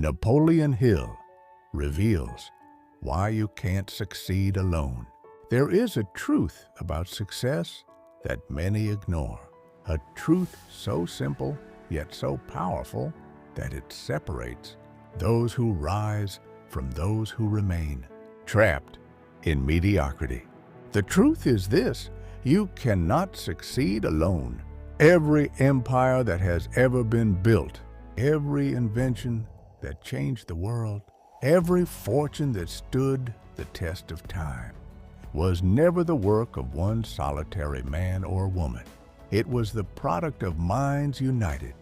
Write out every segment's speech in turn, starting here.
Napoleon Hill reveals why you can't succeed alone. There is a truth about success that many ignore, a truth so simple yet so powerful that it separates those who rise from those who remain trapped in mediocrity. The truth is this: you cannot succeed alone. Every empire that has ever been built, every invention that changed the world, every fortune that stood the test of time, was never the work of one solitary man or woman. It was the product of minds united,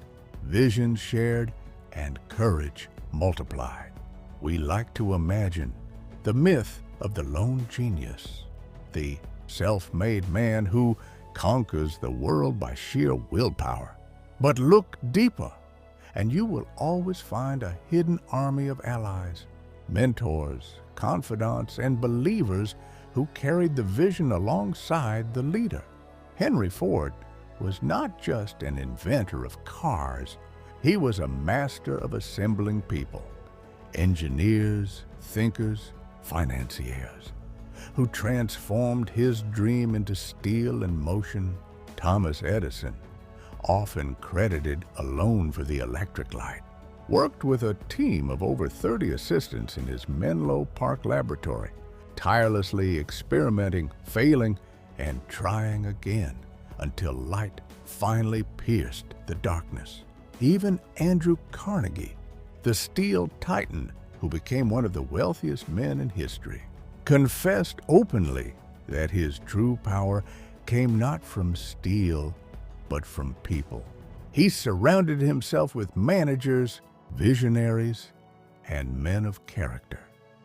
visions shared, and courage multiplied. We like to imagine the myth of the lone genius, the self-made man who conquers the world by sheer willpower. But look deeper, and you will always find a hidden army of allies, mentors, confidants, and believers who carried the vision alongside the leader. Henry Ford was not just an inventor of cars, he was a master of assembling people, engineers, thinkers, financiers, who transformed his dream into steel and motion. Thomas Edison, often credited alone for the electric light, worked with a team of over 30 assistants in his Menlo Park laboratory, tirelessly experimenting, failing, and trying again until light finally pierced the darkness. Even Andrew Carnegie, the steel titan who became one of the wealthiest men in history, confessed openly that his true power came not from steel, but from people. He surrounded himself with managers, visionaries, and men of character,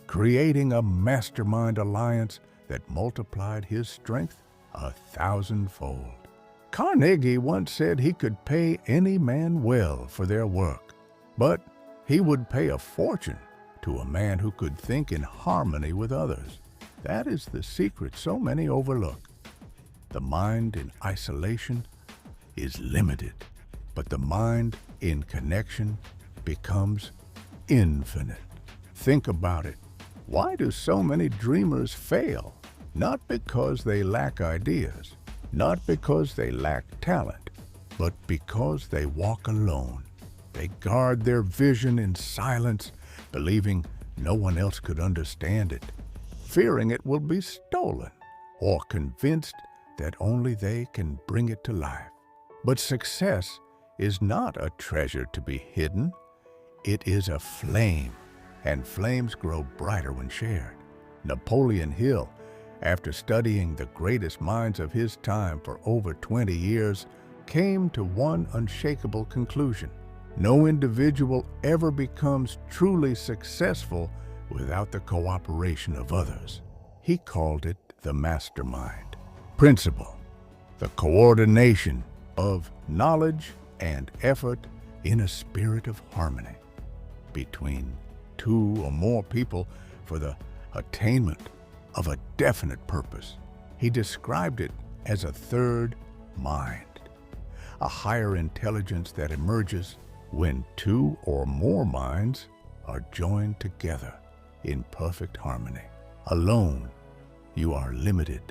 creating a mastermind alliance that multiplied his strength 1,000-fold. Carnegie once said he could pay any man well for their work, but he would pay a fortune to a man who could think in harmony with others. That is the secret so many overlook. The mind in isolation is limited, but the mind in connection becomes infinite. Think about it. Why do so many dreamers fail? Not because they lack ideas, not because they lack talent, but because they walk alone. They guard their vision in silence, believing no one else could understand it, fearing it will be stolen, or convinced that only they can bring it to life. But success is not a treasure to be hidden. It is a flame, and flames grow brighter when shared. Napoleon Hill, after studying the greatest minds of his time for over 20 years, came to one unshakable conclusion: no individual ever becomes truly successful without the cooperation of others. He called it the mastermind principle, the coordination of knowledge and effort in a spirit of harmony between two or more people for the attainment of a definite purpose. He described it as a third mind, a higher intelligence that emerges when two or more minds are joined together in perfect harmony. Alone, you are limited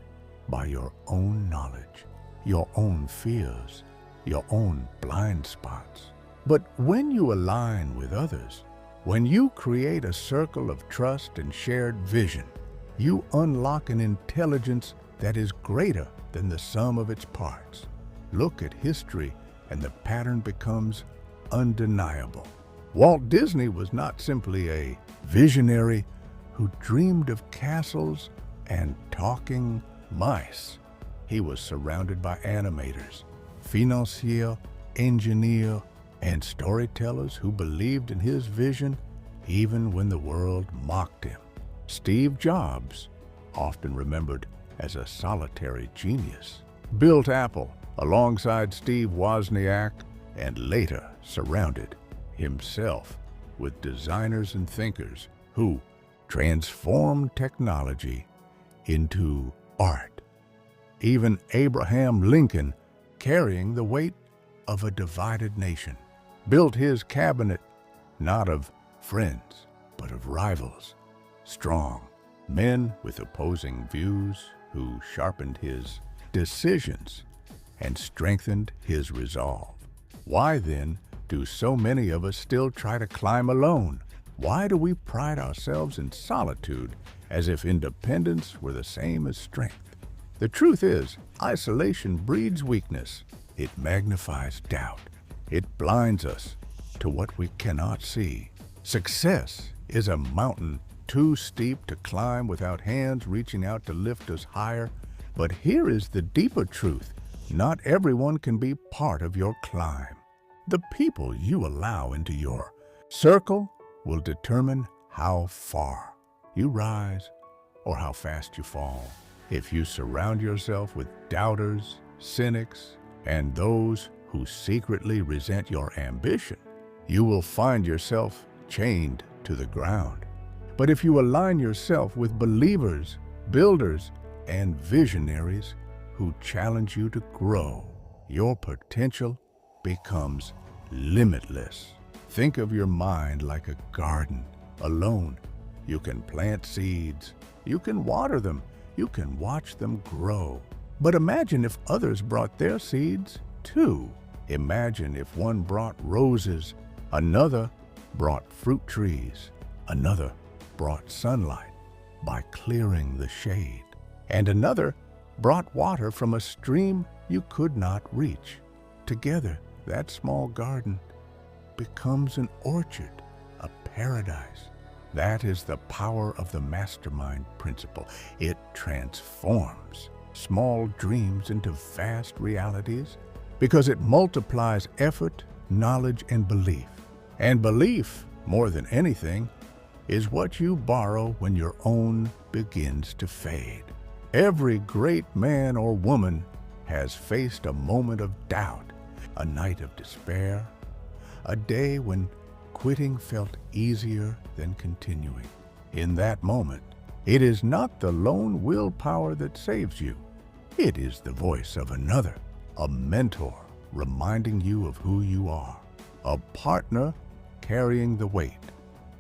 by your own knowledge, your own fears, your own blind spots. But when you align with others, when you create a circle of trust and shared vision, you unlock an intelligence that is greater than the sum of its parts. Look at history and the pattern becomes undeniable. Walt Disney was not simply a visionary who dreamed of castles and talking mice. He was surrounded by animators, financiers, engineers, and storytellers who believed in his vision even when the world mocked him. Steve Jobs, often remembered as a solitary genius, built Apple alongside Steve Wozniak and later surrounded himself with designers and thinkers who transformed technology into art. Even Abraham Lincoln, carrying the weight of a divided nation, built his cabinet not of friends, but of rivals. Strong men with opposing views who sharpened his decisions and strengthened his resolve. Why then do so many of us still try to climb alone? Why do we pride ourselves in solitude as if independence were the same as strength? The truth is, isolation breeds weakness. It magnifies doubt. It blinds us to what we cannot see. Success is a mountain too steep to climb without hands reaching out to lift us higher. But here is the deeper truth. Not everyone can be part of your climb. The people you allow into your circle will determine how far you rise or how fast you fall. If you surround yourself with doubters, cynics, and those who secretly resent your ambition, you will find yourself chained to the ground. But if you align yourself with believers, builders, and visionaries who challenge you to grow, your potential becomes limitless. Think of your mind like a garden. Alone, you can plant seeds, you can water them, you can watch them grow. But imagine if others brought their seeds too. Imagine if one brought roses, another brought fruit trees, another brought sunlight by clearing the shade, and another brought water from a stream you could not reach. Together, that small garden becomes an orchard, a paradise. That is the power of the mastermind principle. It transforms small dreams into vast realities because it multiplies effort, knowledge, and belief. And belief, more than anything, is what you borrow when your own begins to fade. Every great man or woman has faced a moment of doubt, a night of despair, a day when quitting felt easier than continuing. In that moment, it is not the lone willpower that saves you. It is the voice of another, a mentor reminding you of who you are, a partner carrying the weight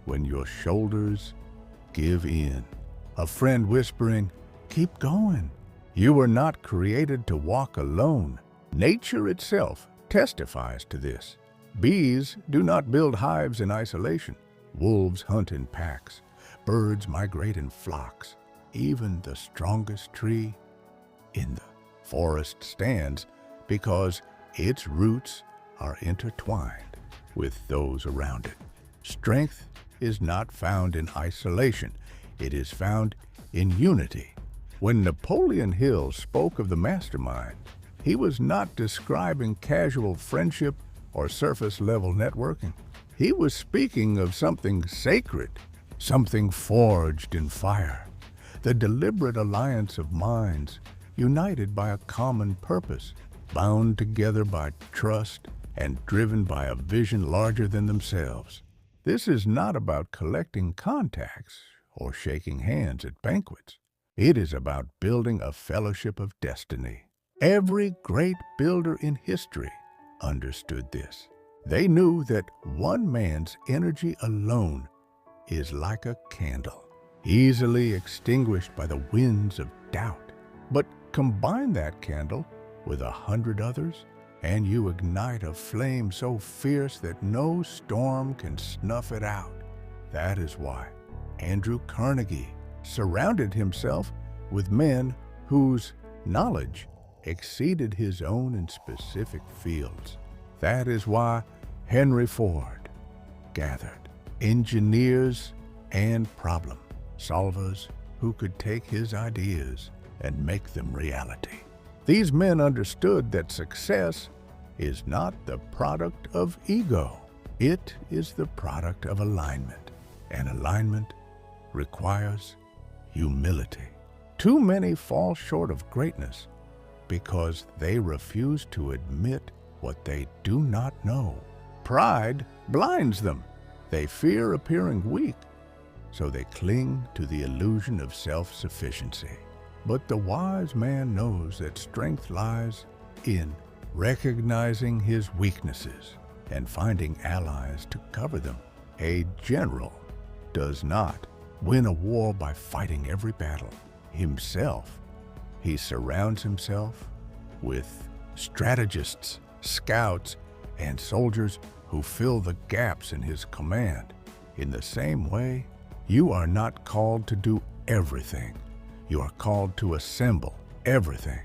when your shoulders give in, a friend whispering, "Keep going." You were not created to walk alone. Nature itself testifies to this. Bees do not build hives in isolation. Wolves hunt in packs. Birds migrate in flocks. Even the strongest tree in the forest stands because its roots are intertwined with those around it. Strength is not found in isolation. It is found in unity. When Napoleon Hill spoke of the mastermind, he was not describing casual friendship or surface-level networking. He was speaking of something sacred, something forged in fire, the deliberate alliance of minds united by a common purpose, bound together by trust and driven by a vision larger than themselves. This is not about collecting contacts or shaking hands at banquets. It is about building a fellowship of destiny. Every great builder in history understood this. They knew that one man's energy alone is like a candle, easily extinguished by the winds of doubt. But combine that candle with 100 others, and you ignite a flame so fierce that no storm can snuff it out. That is why Andrew Carnegie surrounded himself with men whose knowledge exceeded his own in specific fields. That is why Henry Ford gathered engineers and problem solvers who could take his ideas and make them reality. These men understood that success is not the product of ego. It is the product of alignment, and alignment requires humility. Too many fall short of greatness because they refuse to admit what they do not know. Pride blinds them. They fear appearing weak, so they cling to the illusion of self-sufficiency. But the wise man knows that strength lies in recognizing his weaknesses and finding allies to cover them. A general does not win a war by fighting every battle himself. He surrounds himself with strategists, scouts, and soldiers who fill the gaps in his command. In the same way, you are not called to do everything. You are called to assemble everything.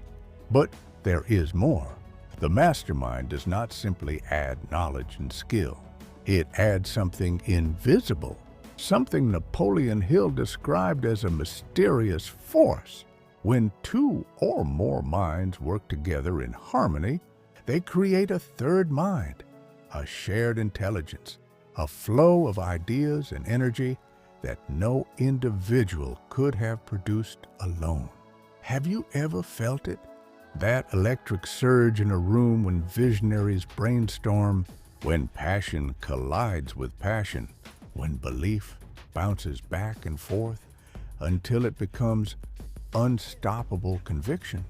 But there is more. The mastermind does not simply add knowledge and skill. It adds something invisible, something Napoleon Hill described as a mysterious force. When two or more minds work together in harmony, they create a third mind, a shared intelligence, a flow of ideas and energy that no individual could have produced alone. Have you ever felt it? That electric surge in a room when visionaries brainstorm, when passion collides with passion, when belief bounces back and forth until it becomes unstoppable conviction.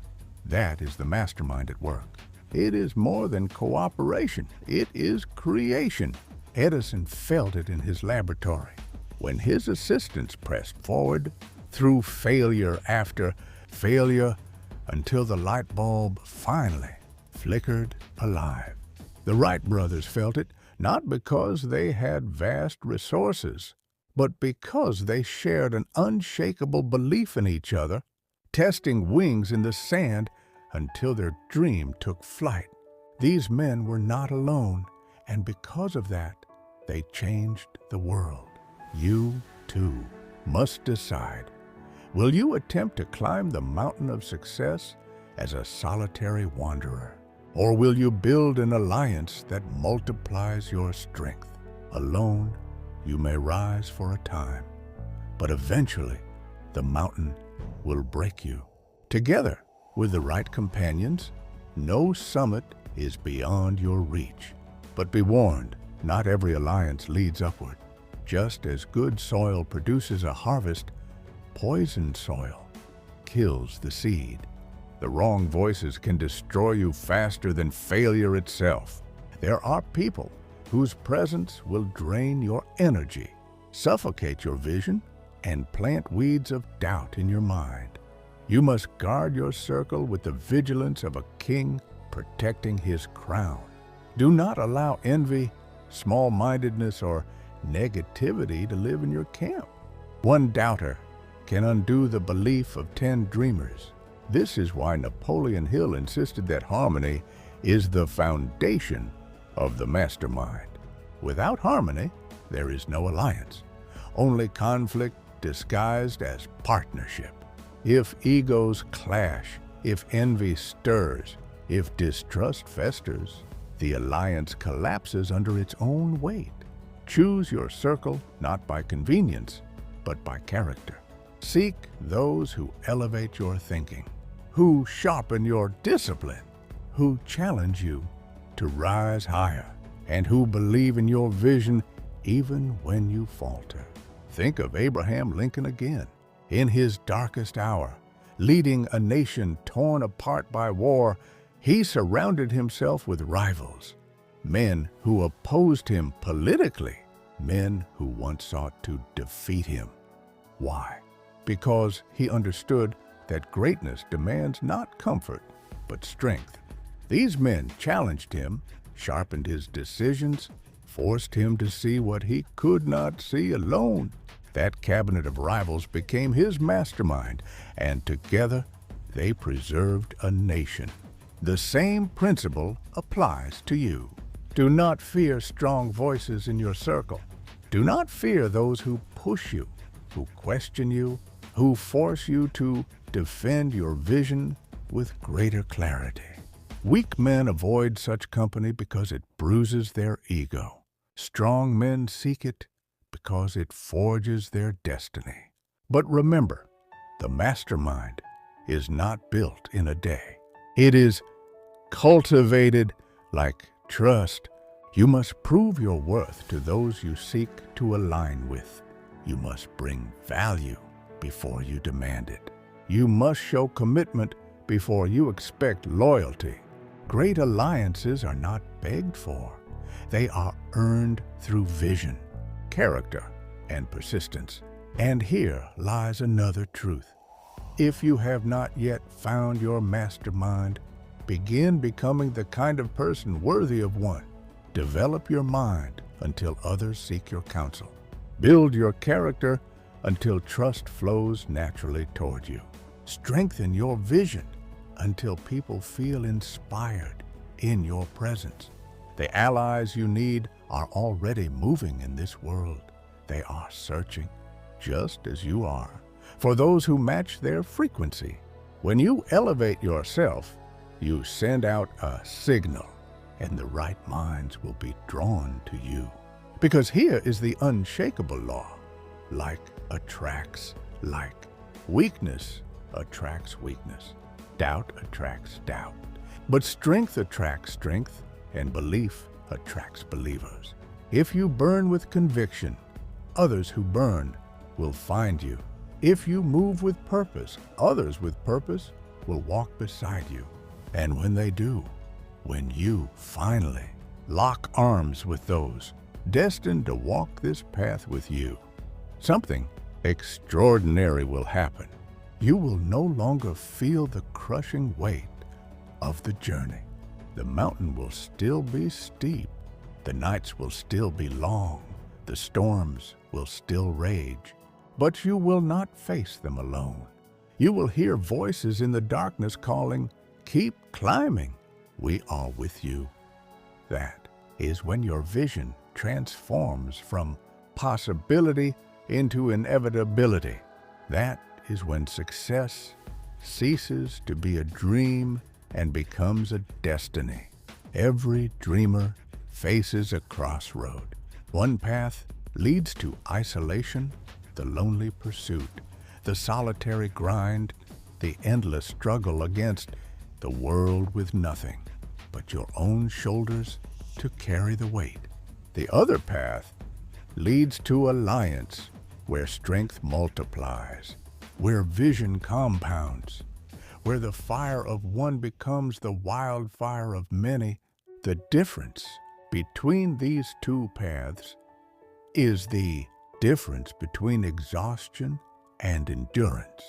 That is the mastermind at work. It is more than cooperation. It is creation. Edison felt it in his laboratory when his assistants pressed forward through failure after failure until the light bulb finally flickered alive. The Wright brothers felt it not because they had vast resources, but because they shared an unshakable belief in each other, testing wings in the sand until their dream took flight. These men were not alone, and because of that, they changed the world. You, too, must decide. Will you attempt to climb the mountain of success as a solitary wanderer? Or will you build an alliance that multiplies your strength? Alone, you may rise for a time, but eventually the mountain will break you. Together, with the right companions, no summit is beyond your reach. But be warned, not every alliance leads upward. Just as good soil produces a harvest, poisoned soil kills the seed. The wrong voices can destroy you faster than failure itself. There are people whose presence will drain your energy, suffocate your vision, and plant weeds of doubt in your mind. You must guard your circle with the vigilance of a king protecting his crown. Do not allow envy, small-mindedness, or negativity to live in your camp. One doubter can undo the belief of 10 dreamers. This is why Napoleon Hill insisted that harmony is the foundation of the mastermind. Without harmony, there is no alliance, only conflict disguised as partnership. If egos clash, if envy stirs, if distrust festers, the alliance collapses under its own weight. Choose your circle not by convenience, but by character. Seek those who elevate your thinking, who sharpen your discipline, who challenge you to rise higher, and who believe in your vision even when you falter. Think of Abraham Lincoln again. In his darkest hour, leading a nation torn apart by war, he surrounded himself with rivals, men who opposed him politically, men who once sought to defeat him. Why? Because he understood that greatness demands not comfort, but strength. These men challenged him, sharpened his decisions, forced him to see what he could not see alone. That cabinet of rivals became his mastermind, and together they preserved a nation. The same principle applies to you. Do not fear strong voices in your circle. Do not fear those who push you, who question you, who force you to defend your vision with greater clarity. Weak men avoid such company because it bruises their ego. Strong men seek it because it forges their destiny. But remember, the mastermind is not built in a day. It is cultivated like trust. You must prove your worth to those you seek to align with. You must bring value before you demand it. You must show commitment before you expect loyalty. Great alliances are not begged for. They are earned through vision. character and persistence. And here lies another truth. If you have not yet found your mastermind, begin becoming the kind of person worthy of one. Develop your mind until others seek your counsel. Build your character until trust flows naturally toward you. Strengthen your vision until people feel inspired in your presence. The allies you need are already moving in this world. They are searching, just as you are, for those who match their frequency. When you elevate yourself, you send out a signal, and the right minds will be drawn to you. Because here is the unshakable law. Like attracts like. Weakness attracts weakness. Doubt attracts doubt. But strength attracts strength, and belief attracts believers. If you burn with conviction, others who burn will find you. If you move with purpose, others with purpose will walk beside you. And when they do, when you finally lock arms with those destined to walk this path with you, something extraordinary will happen. You will no longer feel the crushing weight of the journey. The mountain will still be steep. The nights will still be long. The storms will still rage. But you will not face them alone. You will hear voices in the darkness calling, "Keep climbing. We are with you." That is when your vision transforms from possibility into inevitability. That is when success ceases to be a dream and becomes a destiny. Every dreamer faces a crossroad. One path leads to isolation, the lonely pursuit, the solitary grind, the endless struggle against the world with nothing but your own shoulders to carry the weight. The other path leads to alliance, where strength multiplies, where vision compounds, where the fire of one becomes the wildfire of many. The difference between these two paths is the difference between exhaustion and endurance,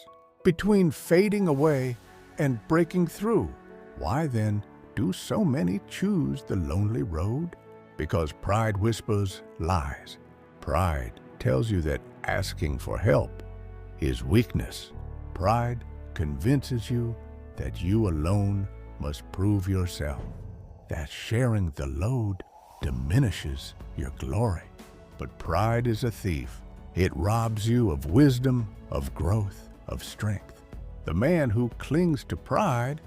between fading away and breaking through. Why then do so many choose the lonely road? Because pride whispers lies. Pride tells you that asking for help is weakness. Pride convinces you that you alone must prove yourself, that sharing the load diminishes your glory. But pride is a thief. It robs you of wisdom, of growth, of strength. The man who clings to pride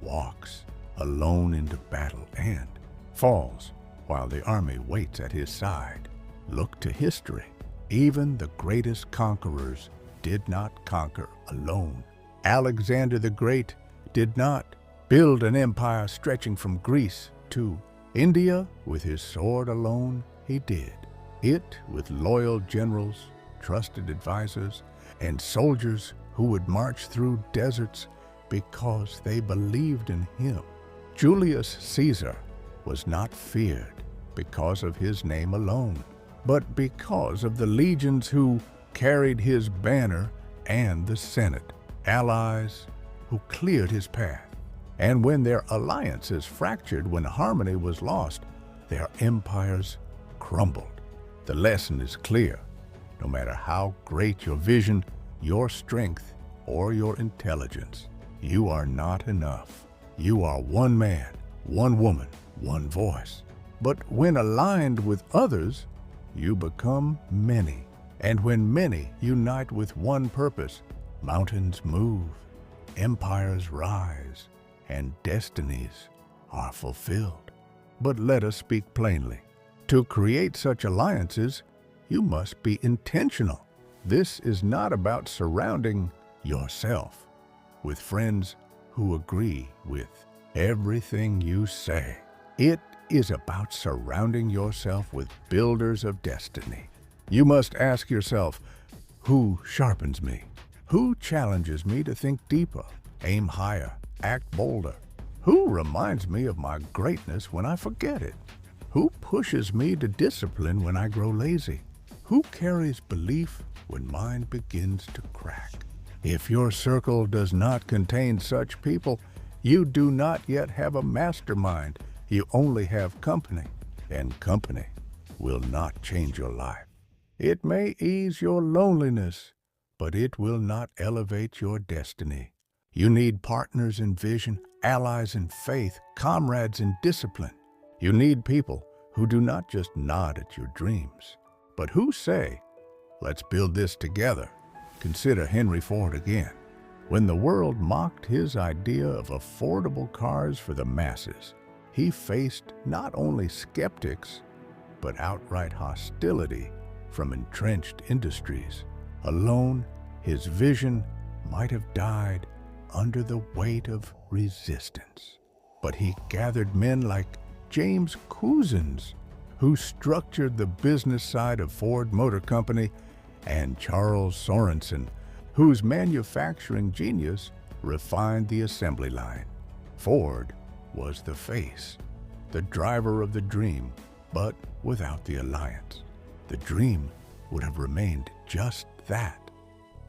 walks alone into battle and falls while the army waits at his side. Look to history. Even the greatest conquerors did not conquer alone. Alexander the Great did not build an empire stretching from Greece to India with his sword alone. He did it with loyal generals, trusted advisors, and soldiers who would march through deserts because they believed in him. Julius Caesar was not feared because of his name alone, but because of the legions who carried his banner and the Senate, allies who cleared his path. And when their alliances fractured, when harmony was lost, their empires crumbled. The lesson is clear. No matter how great your vision, your strength, or your intelligence, you are not enough. You are one man, one woman, one voice. But when aligned with others, you become many. And when many unite with one purpose, mountains move, empires rise, and destinies are fulfilled. But let us speak plainly. To create such alliances, you must be intentional. This is not about surrounding yourself with friends who agree with everything you say. It is about surrounding yourself with builders of destiny. You must ask yourself, who sharpens me? Who challenges me to think deeper, aim higher, act bolder? Who reminds me of my greatness when I forget it? Who pushes me to discipline when I grow lazy? Who carries belief when mind begins to crack? If your circle does not contain such people, you do not yet have a mastermind. You only have company, and company will not change your life. It may ease your loneliness, but it will not elevate your destiny. You need partners in vision, allies in faith, comrades in discipline. You need people who do not just nod at your dreams, but who say, "Let's build this together." Consider Henry Ford again. When the world mocked his idea of affordable cars for the masses, he faced not only skeptics, but outright hostility from entrenched industries. Alone, his vision might have died under the weight of resistance. But he gathered men like James Couzens, who structured the business side of Ford Motor Company, and Charles Sorensen, whose manufacturing genius refined the assembly line. Ford was the face, the driver of the dream, but without the alliance, the dream would have remained just that,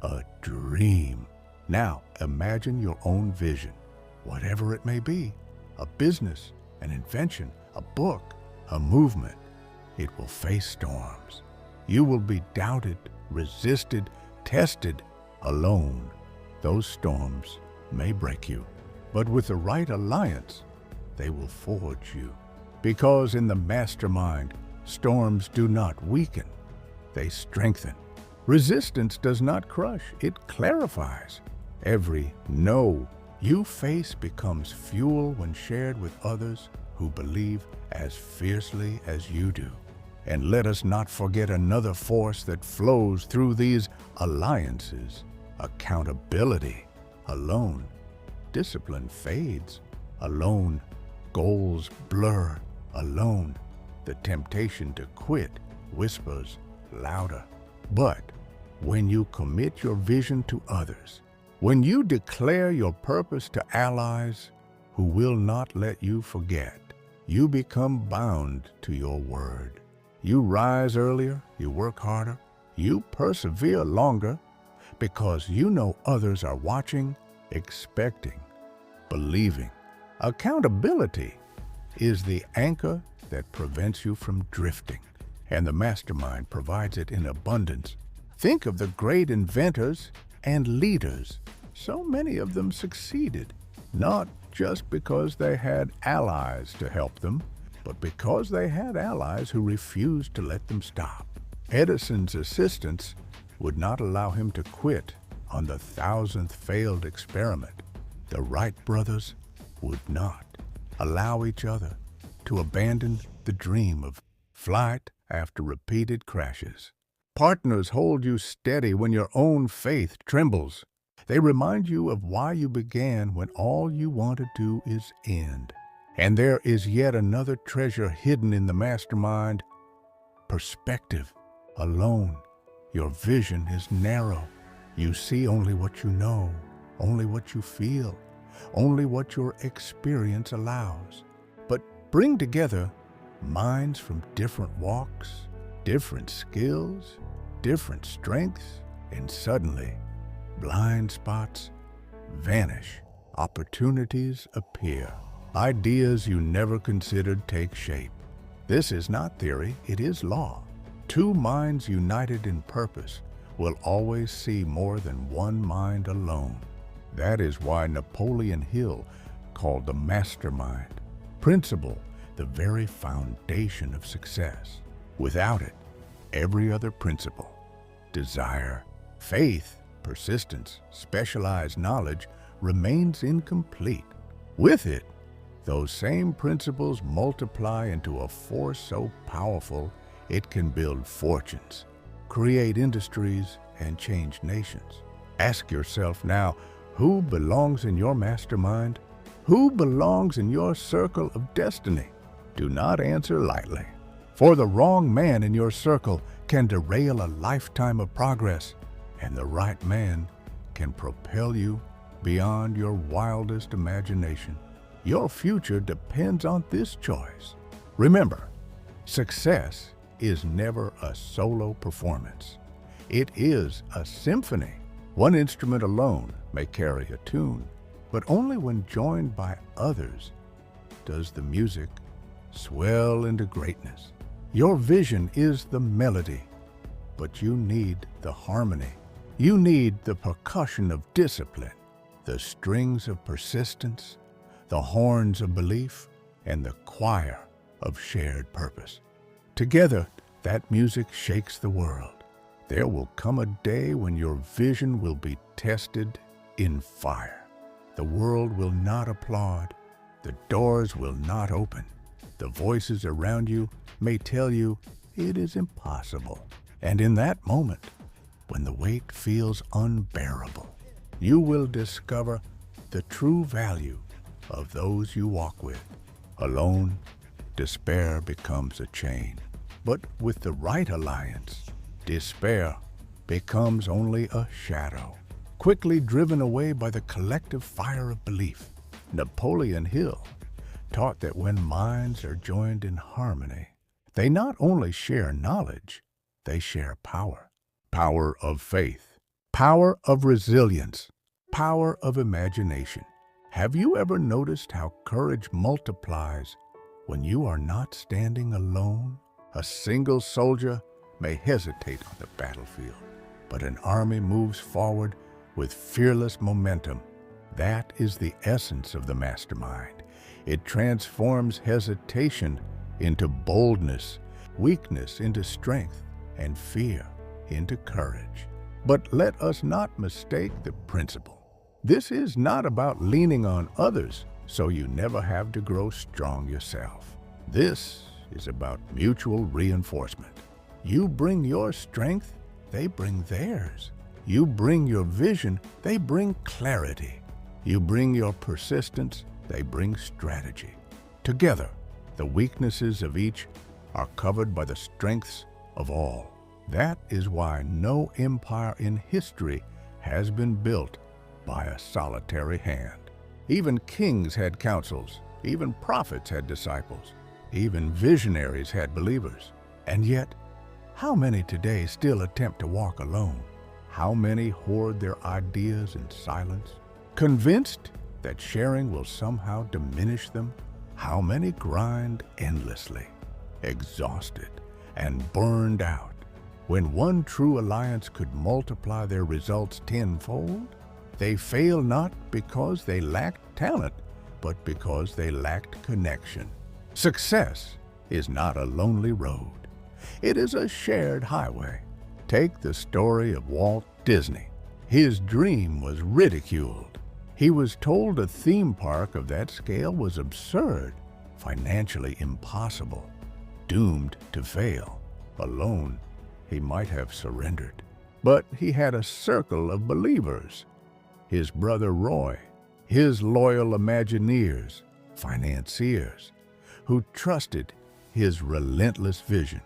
a dream. Now imagine your own vision, whatever it may be, a business, an invention, a book, a movement. It will face storms. You will be doubted, resisted, tested, alone. Those storms may break you, but with the right alliance, they will forge you. Because in the mastermind, storms do not weaken, they strengthen. Resistance does not crush, it clarifies. Every no you face becomes fuel when shared with others who believe as fiercely as you do. And let us not forget another force that flows through these alliances: accountability. Alone, discipline fades. Alone, goals blur. Alone, the temptation to quit whispers louder. But when you commit your vision to others, when you declare your purpose to allies who will not let you forget, you become bound to your word. You rise earlier, you work harder, you persevere longer, because you know others are watching, expecting, believing. Accountability is the anchor that prevents you from drifting, and the mastermind provides it in abundance. Think of the great inventors and leaders. So many of them succeeded, not just because they had allies to help them, but because they had allies who refused to let them stop. Edison's assistants would not allow him to quit on the 1,000th failed experiment. The Wright brothers would not allow each other to abandon the dream of flight after repeated crashes. Partners hold you steady when your own faith trembles. They remind you of why you began when all you want to do is end. And there is yet another treasure hidden in the mastermind: perspective. Alone, your vision is narrow. You see only what you know, only what you feel, only what your experience allows. But bring together minds from different walks, different skills, different strengths, and suddenly blind spots vanish, opportunities appear. Ideas you never considered take shape. This is not theory, it is law. Two minds united in purpose will always see more than one mind alone. That is why Napoleon Hill called the mastermind principle the very foundation of success. Without it, every other principle, desire, faith, persistence, specialized knowledge, remains incomplete. With it, those same principles multiply into a force so powerful it can build fortunes, create industries, and change nations. Ask yourself now, who belongs in your mastermind? Who belongs in your circle of destiny? Do not answer lightly, for the wrong man in your circle can derail a lifetime of progress, and the right man can propel you beyond your wildest imagination. Your future depends on this choice. Remember, success is never a solo performance. It is a symphony. One instrument alone may carry a tune, but only when joined by others does the music swell into greatness. Your vision is the melody, but you need the harmony. You need the percussion of discipline, the strings of persistence, the horns of belief, and the choir of shared purpose. Together, that music shakes the world. There will come a day when your vision will be tested in fire. The world will not applaud. The doors will not open. The voices around you may tell you it is impossible. And in that moment, when the weight feels unbearable, you will discover the true value of those you walk with. Alone, despair becomes a chain. But with the right alliance, despair becomes only a shadow, quickly driven away by the collective fire of belief. Napoleon Hill taught that when minds are joined in harmony, they not only share knowledge, they share power. Power of faith, power of resilience, power of imagination. Have you ever noticed how courage multiplies when you are not standing alone? A single soldier may hesitate on the battlefield, but an army moves forward with fearless momentum. That is the essence of the mastermind. It transforms hesitation into boldness, weakness into strength, and fear into courage. But let us not mistake the principle. This is not about leaning on others so you never have to grow strong yourself. This is about mutual reinforcement. You bring your strength, they bring theirs. You bring your vision, they bring clarity. You bring your persistence, they bring strategy. Together, the weaknesses of each are covered by the strengths of all. That is why no empire in history has been built by a solitary hand. Even kings had councils, even prophets had disciples, even visionaries had believers. And yet, how many today still attempt to walk alone? How many hoard their ideas in silence, convinced that sharing will somehow diminish them? How many grind endlessly, exhausted and burned out, when one true alliance could multiply their results tenfold? They fail not because they lacked talent, but because they lacked connection. Success is not a lonely road. It is a shared highway. Take the story of Walt Disney. His dream was ridiculed. He was told a theme park of that scale was absurd, financially impossible, doomed to fail. Alone, he might have surrendered. But he had a circle of believers. His brother Roy, his loyal Imagineers, financiers, who trusted his relentless vision.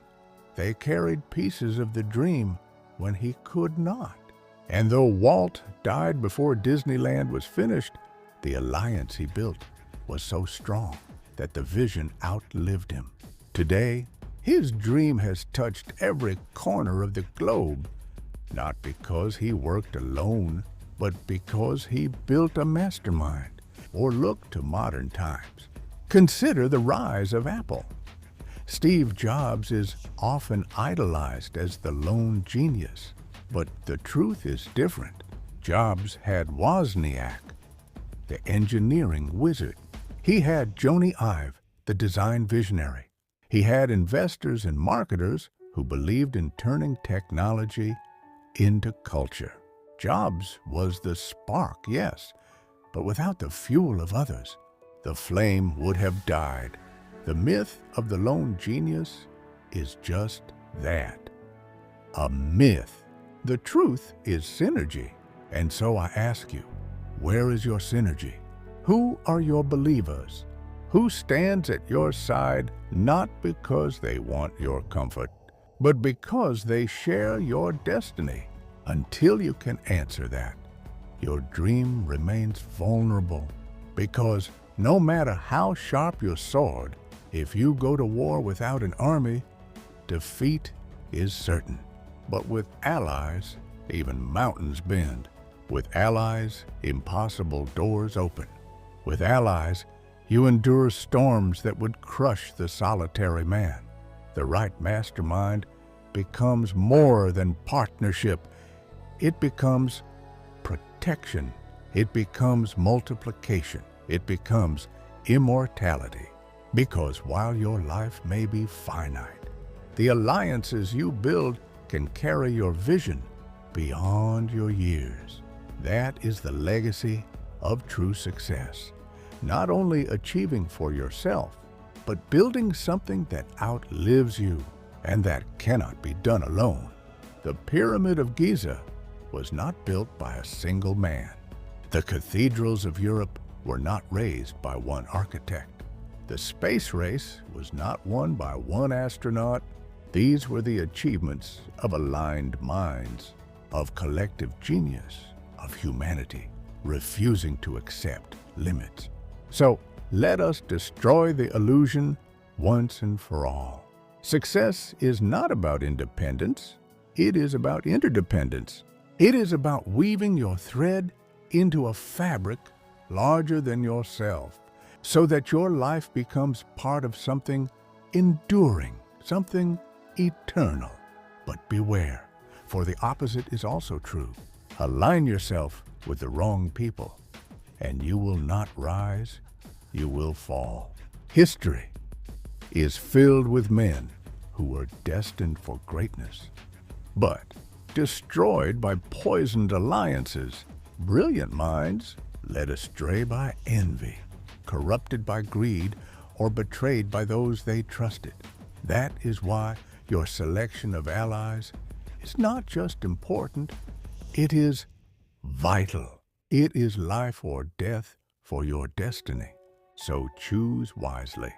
They carried pieces of the dream when he could not. And though Walt died before Disneyland was finished, the alliance he built was so strong that the vision outlived him. Today, his dream has touched every corner of the globe, not because he worked alone, but because he built a mastermind. Or look to modern times. Consider the rise of Apple. Steve Jobs is often idolized as the lone genius, but the truth is different. Jobs had Wozniak, the engineering wizard. He had Jony Ive, the design visionary. He had investors and marketers who believed in turning technology into culture. Jobs was the spark, yes, but without the fuel of others, the flame would have died. The myth of the lone genius is just that, a myth. The truth is synergy. And so I ask you, where is your synergy? Who are your believers? Who stands at your side not because they want your comfort, but because they share your destiny? Until you can answer that, your dream remains vulnerable, because no matter how sharp your sword, if you go to war without an army, defeat is certain. But with allies, even mountains bend. With allies, impossible doors open. With allies, you endure storms that would crush the solitary man. The right mastermind becomes more than partnership. It becomes protection. It becomes multiplication. It becomes immortality. Because while your life may be finite, the alliances you build can carry your vision beyond your years. That is the legacy of true success. Not only achieving for yourself, but building something that outlives you and that cannot be done alone. The Pyramid of Giza was not built by a single man. The cathedrals of Europe were not raised by one architect. The space race was not won by one astronaut. These were the achievements of aligned minds, of collective genius, of humanity, refusing to accept limits. So let us destroy the illusion once and for all. Success is not about independence. It is about interdependence. It is about weaving your thread into a fabric larger than yourself, so that your life becomes part of something enduring, something eternal. But beware, for the opposite is also true. Align yourself with the wrong people, and you will not rise, you will fall. History is filled with men who were destined for greatness, but destroyed by poisoned alliances, brilliant minds led astray by envy, corrupted by greed, or betrayed by those they trusted. That is why your selection of allies is not just important, it is vital. It is life or death for your destiny. So choose wisely.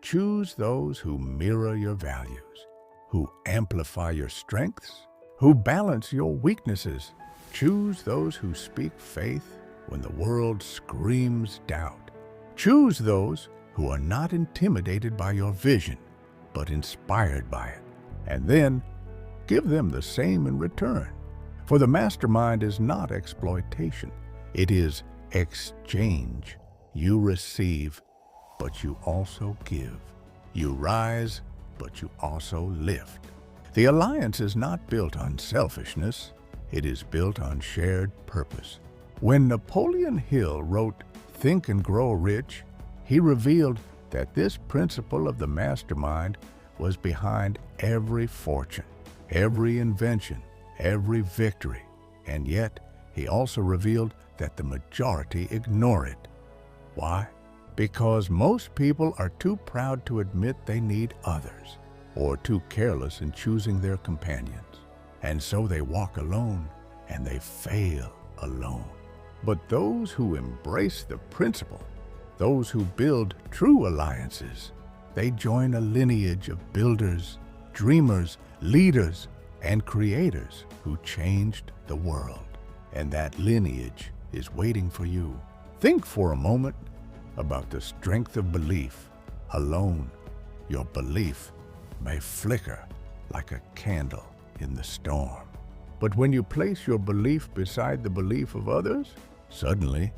Choose those who mirror your values, who amplify your strengths, who balance your weaknesses. Choose those who speak faith when the world screams doubt. Choose those who are not intimidated by your vision, but inspired by it. And then give them the same in return. For the mastermind is not exploitation. It is exchange. You receive, but you also give. You rise, but you also lift. The alliance is not built on selfishness. It is built on shared purpose. When Napoleon Hill wrote Think and Grow Rich, he revealed that this principle of the mastermind was behind every fortune, every invention, every victory. And yet, he also revealed that the majority ignore it. Why? Because most people are too proud to admit they need others, or too careless in choosing their companions. And so they walk alone, and they fail alone. But those who embrace the principle, those who build true alliances, they join a lineage of builders, dreamers, leaders, and creators who changed the world. And that lineage is waiting for you. Think for a moment about the strength of belief. Alone, your belief may flicker like a candle in the storm. But when you place your belief beside the belief of others, suddenly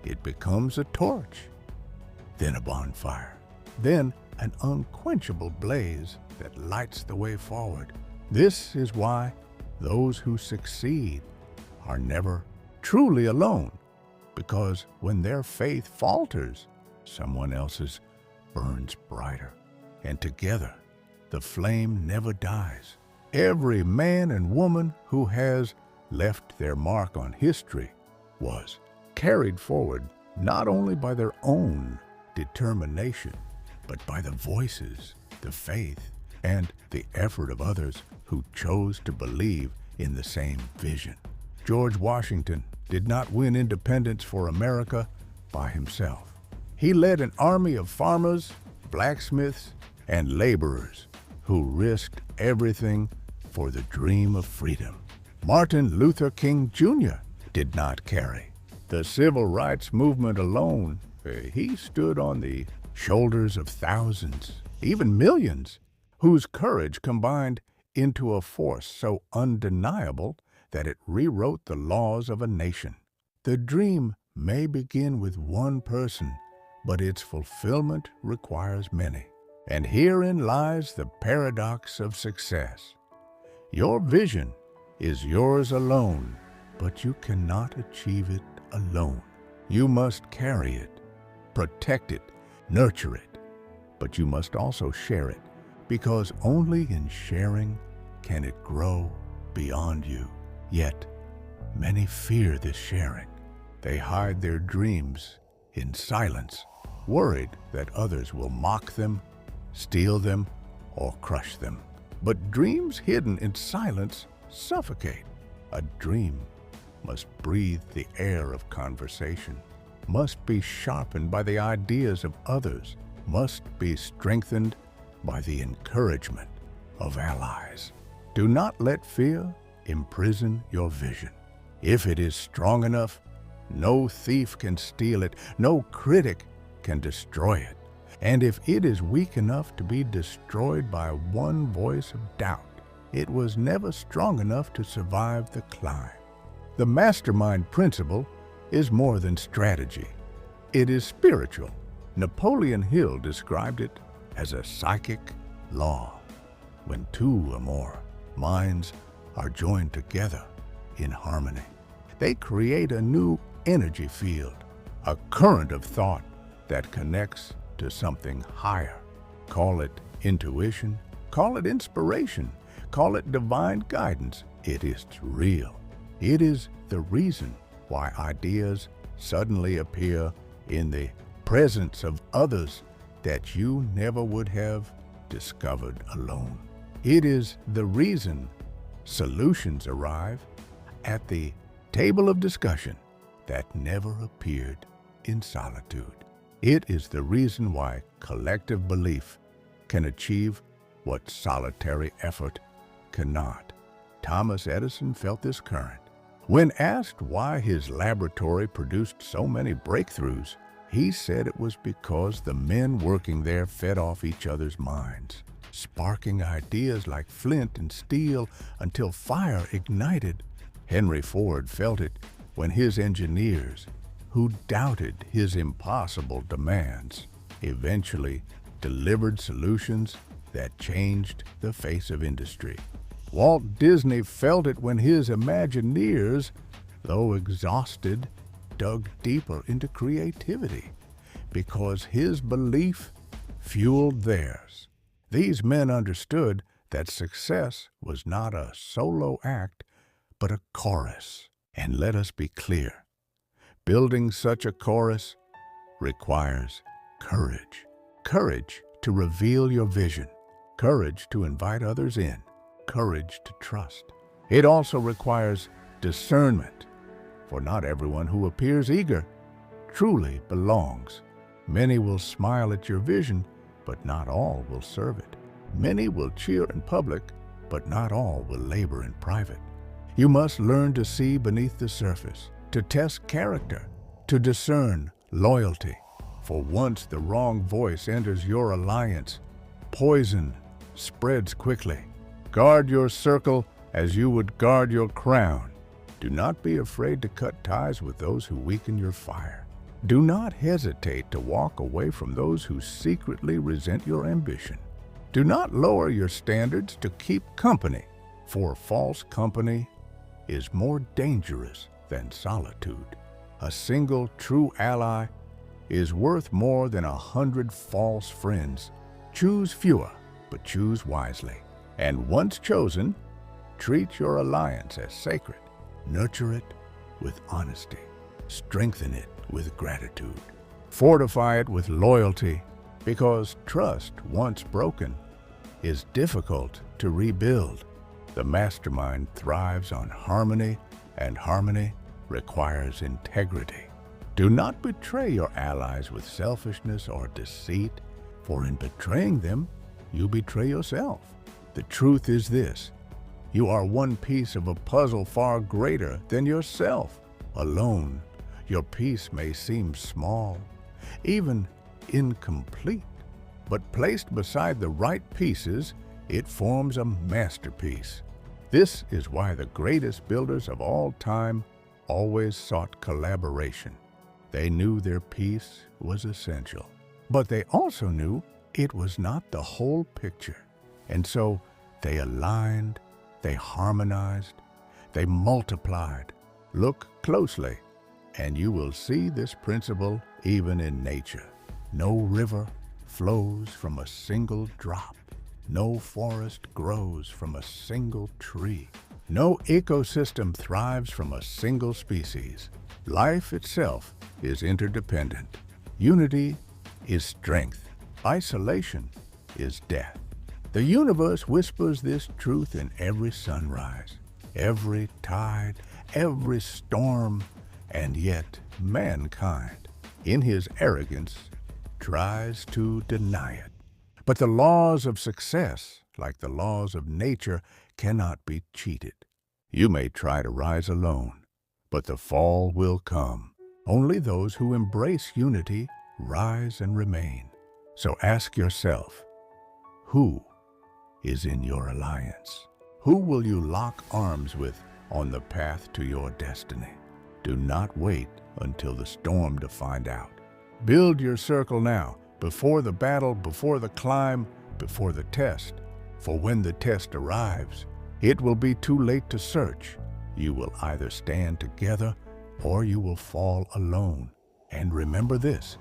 it becomes a torch, then a bonfire, then an unquenchable blaze that lights the way forward. This is why those who succeed are never truly alone, because when their faith falters, someone else's burns brighter, and together the flame never dies. Every man and woman who has left their mark on history was carried forward not only by their own determination, but by the voices, the faith, and the effort of others who chose to believe in the same vision. George Washington did not win independence for America by himself. He led an army of farmers, blacksmiths, and laborers who risked everything for the dream of freedom. Martin Luther King Jr. did not carry the civil rights movement alone. He stood on the shoulders of thousands, even millions, whose courage combined into a force so undeniable that it rewrote the laws of a nation. The dream may begin with one person, but its fulfillment requires many. And herein lies the paradox of success. Your vision is yours alone, but you cannot achieve it alone. You must carry it, protect it, nurture it, but you must also share it, because only in sharing can it grow beyond you. Yet, many fear this sharing. They hide their dreams in silence, worried that others will mock them, steal them, or crush them. But dreams hidden in silence suffocate. A dream must breathe the air of conversation, must be sharpened by the ideas of others, must be strengthened by the encouragement of allies. Do not let fear imprison your vision. If it is strong enough, no thief can steal it, no critic can destroy it. And if it is weak enough to be destroyed by one voice of doubt, it was never strong enough to survive the climb. The mastermind principle is more than strategy. It is spiritual. Napoleon Hill described it as a psychic law. When two or more minds are joined together in harmony, they create a new energy field, a current of thought that connects to something higher. Call it intuition, call it inspiration, call it divine guidance. It is real. It is the reason why ideas suddenly appear in the presence of others that you never would have discovered alone. It is the reason solutions arrive at the table of discussion that never appeared in solitude. It is the reason why collective belief can achieve what solitary effort cannot. Thomas Edison felt this current. When asked why his laboratory produced so many breakthroughs, he said it was because the men working there fed off each other's minds, sparking ideas like flint and steel until fire ignited. Henry Ford felt it when his engineers, who doubted his impossible demands, eventually delivered solutions that changed the face of industry. Walt Disney felt it when his Imagineers, though exhausted, dug deeper into creativity because his belief fueled theirs. These men understood that success was not a solo act, but a chorus. And let us be clear, building such a chorus requires courage. Courage to reveal your vision, courage to invite others in, courage to trust. It also requires discernment, for not everyone who appears eager truly belongs. Many will smile at your vision, but not all will serve it. Many will cheer in public, but not all will labor in private. You must learn to see beneath the surface, to test character, to discern loyalty. For once the wrong voice enters your alliance, poison spreads quickly. Guard your circle as you would guard your crown. Do not be afraid to cut ties with those who weaken your fire. Do not hesitate to walk away from those who secretly resent your ambition. Do not lower your standards to keep company, for false company is more dangerous than solitude. A single true ally is worth more than 100 false friends. Choose fewer, but choose wisely. And once chosen, treat your alliance as sacred. Nurture it with honesty. Strengthen it with gratitude. Fortify it with loyalty, because trust, once broken, is difficult to rebuild. The mastermind thrives on harmony, and harmony requires integrity. Do not betray your allies with selfishness or deceit, for in betraying them, you betray yourself. The truth is this: you are one piece of a puzzle far greater than yourself. Alone, your piece may seem small, even incomplete, but placed beside the right pieces, It forms a masterpiece. This is why the greatest builders of all time always sought collaboration. They knew their piece was essential, but they also knew it was not the whole picture. And so they aligned, they harmonized, they multiplied. Look closely, and you will see this principle even in nature. No river flows from a single drop. No forest grows from a single tree. No ecosystem thrives from a single species. Life itself is interdependent. Unity is strength. Isolation is death. The universe whispers this truth in every sunrise, every tide, every storm, and yet mankind, in his arrogance, tries to deny it. But the laws of success, like the laws of nature, cannot be cheated. You may try to rise alone, but the fall will come. Only those who embrace unity rise and remain. So ask yourself, who is in your alliance? Who will you lock arms with on the path to your destiny? Do not wait until the storm to find out. Build your circle now, before the battle, before the climb, before the test. For when the test arrives, it will be too late to search. You will either stand together or you will fall alone. And remember this,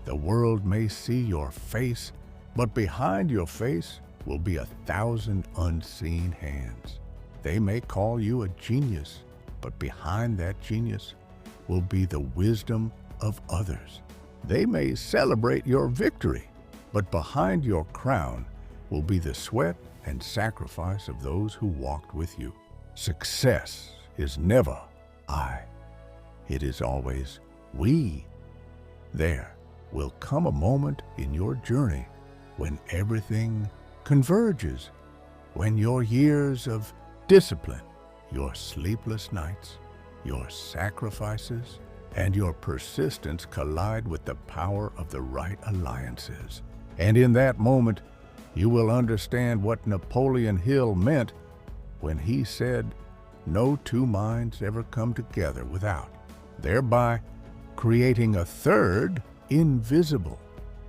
the world may see your face, but behind your face will be 1,000 unseen hands. They may call you a genius, but behind that genius will be the wisdom of others. They may celebrate your victory, but behind your crown will be the sweat and sacrifice of those who walked with you. Success is never I. It is always we. There will come a moment in your journey when everything converges, when your years of discipline, your sleepless nights, your sacrifices, and your persistence collide with the power of the right alliances. And in that moment, you will understand what Napoleon Hill meant when he said, "No two minds ever come together without," thereby creating a third, invisible,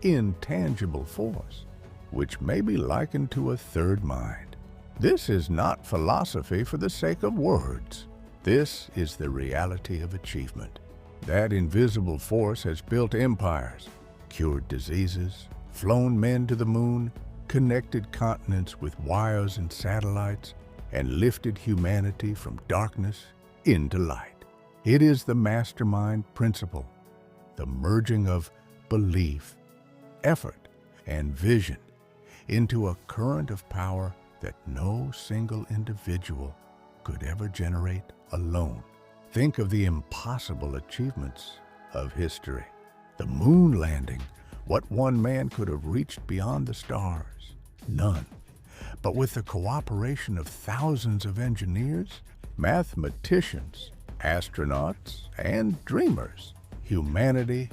intangible force, which may be likened to a third mind. This is not philosophy for the sake of words. This is the reality of achievement. That invisible force has built empires, cured diseases, flown men to the moon, connected continents with wires and satellites, and lifted humanity from darkness into light. It is the mastermind principle, the merging of belief, effort, and vision into a current of power that no single individual could ever generate alone. Think of the impossible achievements of history. The moon landing, what one man could have reached beyond the stars? None. But with the cooperation of thousands of engineers, mathematicians, astronauts, and dreamers, humanity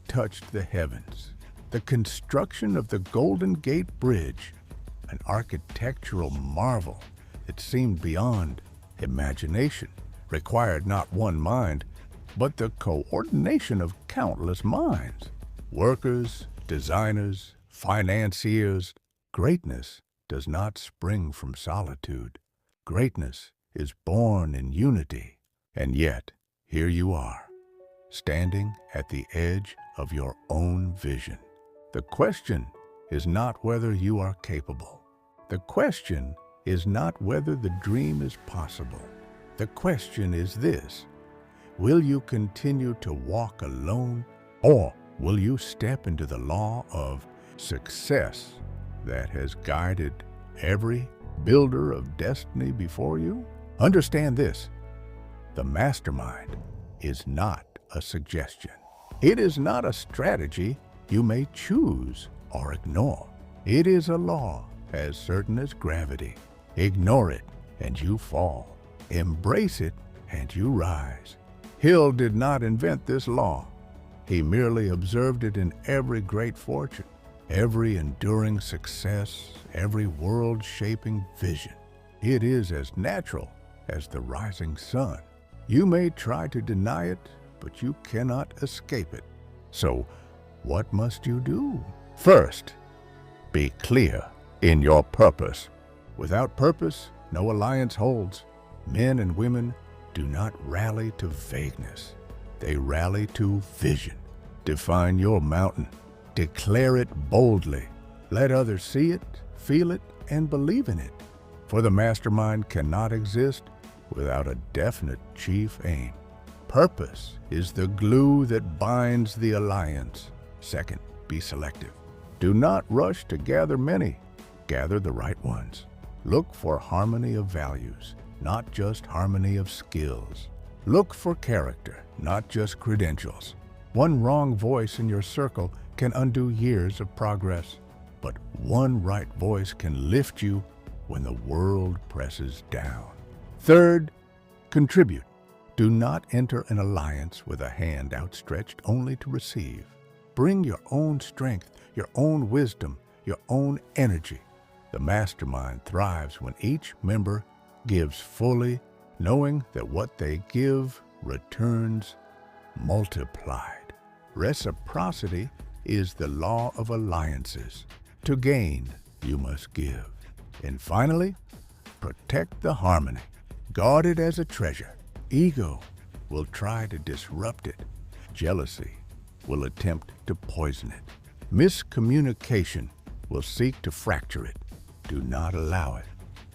touched the heavens. The construction of the Golden Gate Bridge, an architectural marvel that seemed beyond imagination, required not one mind, but the coordination of countless minds. Workers, designers, financiers. Greatness does not spring from solitude. Greatness is born in unity. And yet, here you are, standing at the edge of your own vision. The question is not whether you are capable. The question is not whether the dream is possible. The question is this: will you continue to walk alone, or will you step into the law of success that has guided every builder of destiny before you? Understand this: the mastermind is not a suggestion. It is not a strategy you may choose or ignore. It is a law as certain as gravity. Ignore it and you fall. Embrace it and you rise. Hill did not invent this law. He merely observed it in every great fortune, every enduring success, every world-shaping vision. It is as natural as the rising sun. You may try to deny it, but you cannot escape it. So, what must you do? First, be clear in your purpose. Without purpose, no alliance holds. Men and women do not rally to vagueness. They rally to vision. Define your mountain. Declare it boldly. Let others see it, feel it, and believe in it. For the mastermind cannot exist without a definite chief aim. Purpose is the glue that binds the alliance. Second, be selective. Do not rush to gather many. Gather the right ones. Look for harmony of values, not just harmony of skills. Look for character, not just credentials. One wrong voice in your circle can undo years of progress, but one right voice can lift you when the world presses down. Third, contribute. Do not enter an alliance with a hand outstretched only to receive. Bring your own strength, your own wisdom, your own energy. The mastermind thrives when each member gives fully, knowing that what they give returns multiplied. Reciprocity is the law of alliances. To gain, you must give. And finally, protect the harmony. Guard it as a treasure. Ego will try to disrupt it. Jealousy will attempt to poison it. Miscommunication will seek to fracture it. Do not allow it.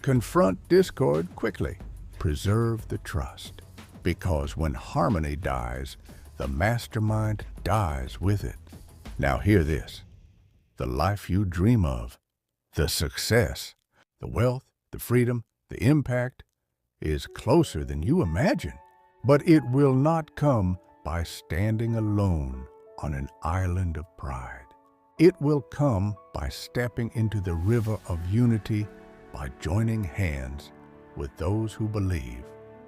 Confront discord quickly. Preserve the trust. Because when harmony dies, the mastermind dies with it. Now hear this. The life you dream of, the success, the wealth, the freedom, the impact is closer than you imagine. But it will not come by standing alone on an island of pride. It will come by stepping into the river of unity, by joining hands with those who believe,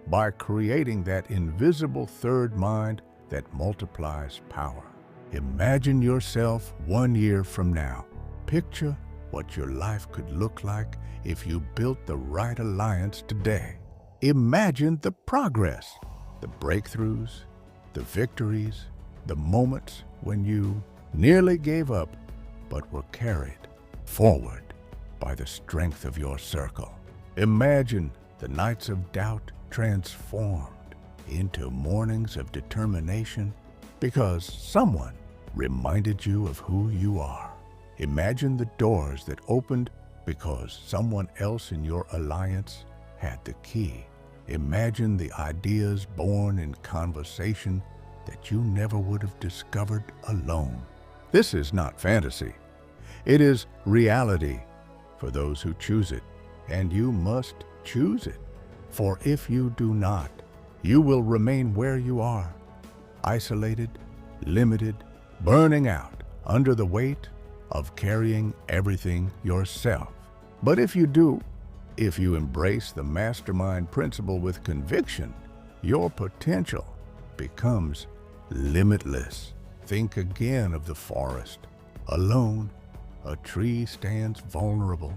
by creating that invisible third mind that multiplies power. Imagine yourself 1 year from now. Picture what your life could look like if you built the right alliance today. Imagine the progress, the breakthroughs, the victories, the moments when you nearly gave up but were carried forward by the strength of your circle. Imagine the nights of doubt transformed into mornings of determination because someone reminded you of who you are. Imagine the doors that opened because someone else in your alliance had the key. Imagine the ideas born in conversation that you never would have discovered alone. This is not fantasy. It is reality for those who choose it, and you must choose it. For if you do not, you will remain where you are, isolated, limited, burning out under the weight of carrying everything yourself. But if you do, if you embrace the mastermind principle with conviction, your potential becomes limitless. Think again of the forest. Alone, a tree stands vulnerable.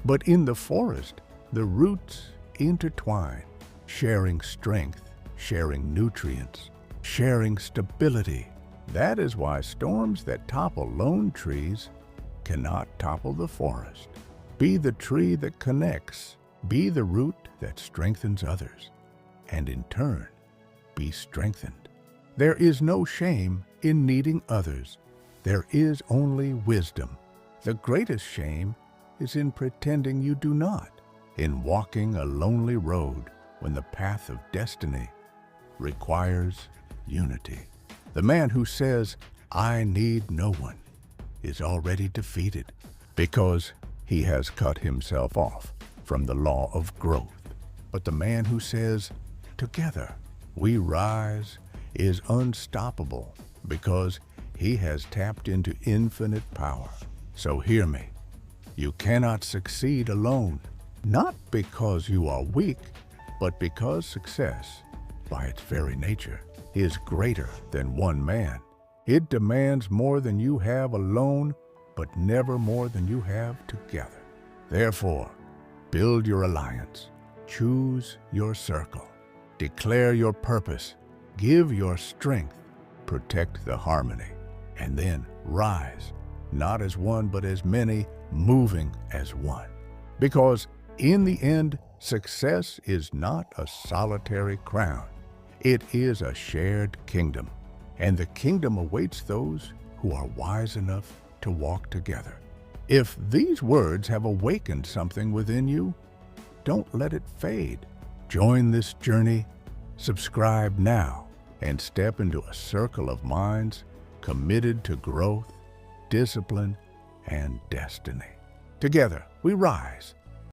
But in the forest, the roots intertwine, sharing strength, sharing nutrients, sharing stability. That is why storms that topple lone trees cannot topple the forest. Be the tree that connects. Be the root that strengthens others. And in turn, be strengthened. There is no shame in needing others. There is only wisdom. The greatest shame is in pretending you do not, in walking a lonely road when the path of destiny requires unity. The man who says, "I need no one," is already defeated because he has cut himself off from the law of growth. But the man who says, "Together we rise," is unstoppable because he has tapped into infinite power. So hear me. You cannot succeed alone, not because you are weak, but because success, by its very nature, is greater than one man. It demands more than you have alone, but never more than you have together. Therefore, build your alliance, choose your circle, declare your purpose, give your strength, protect the harmony, and then rise, not as one but as many, moving as one. Because in the end, success is not a solitary crown. It is a shared kingdom, and the kingdom awaits those who are wise enough to walk together. If these words have awakened something within you, don't let it fade. Join this journey, subscribe now, and step into a circle of minds committed to growth, discipline, and destiny. Together, we rise,